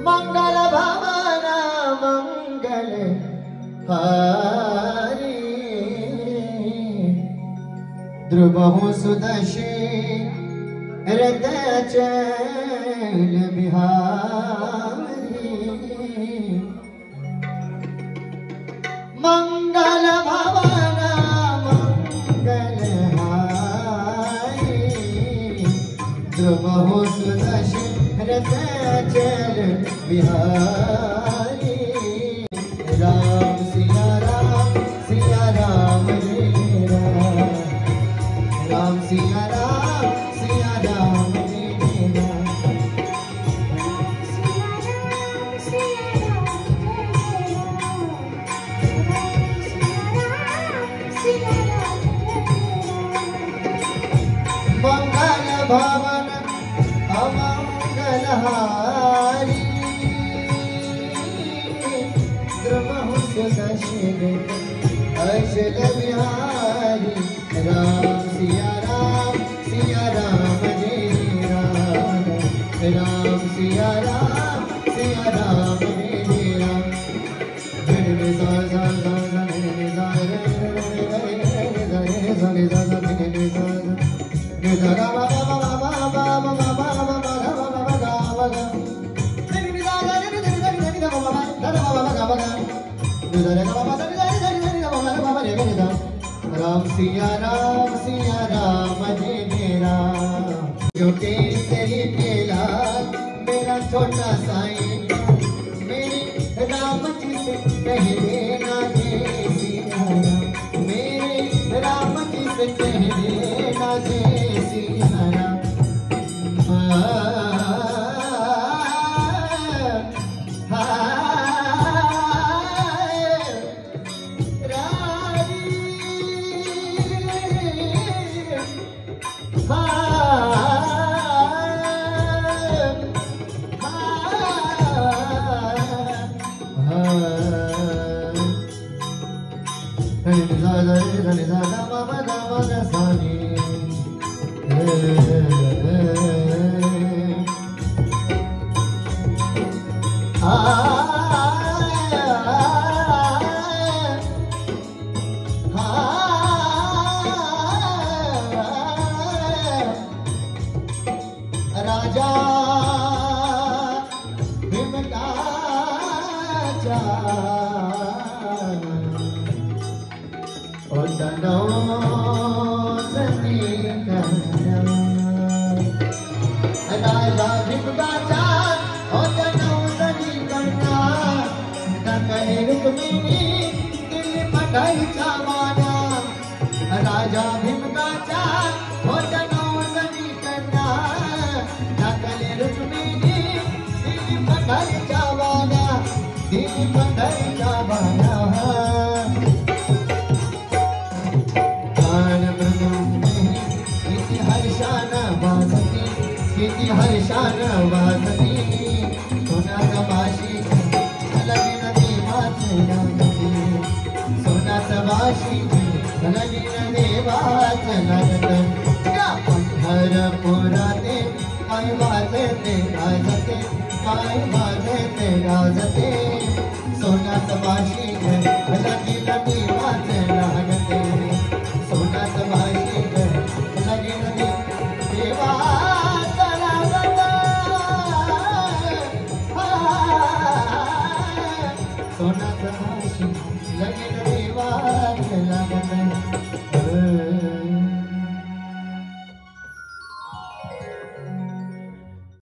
मंगल भवन मंगल हारी ध्रुवहु सुदर्शी रत चल बिहारी मंगल भवन मंगल हारी ध्रुवहु सुदर्शी रत चल बिहारी राम सिया राम जय राम राम सिया राम जय राम मंगल भवन अमंगल हारी ध्रुवहु सुदर्शी अचल बिहारी राम सिया राम जय राम राम सिया राम जय राम राम सिया राम जय राम छोटे से केला मेरा छोटा साईं मेरी राम जी से कह देना जय सिया राम मेरे राम जी से कह देना जय सिया राम राजा भीम का राजा भीम का रुक्मिणी दिल पटाई चावाना राजा भीम का हो जनऊ सनी कन्या नकले रुक्मिणी दिल पटाई चावाना दिल पटाई चावाना हर्षान वासती सोना समाशी लगी नदी वाचना सोना समाशी लगी नदी वाचना पंढरपुराते पाय वाजते राजते पाय वाजते राजते सोना समाशी लगी नदी वाचना सोना समाशी लगी नदी देवा सोना समाशी लगे देवा लगन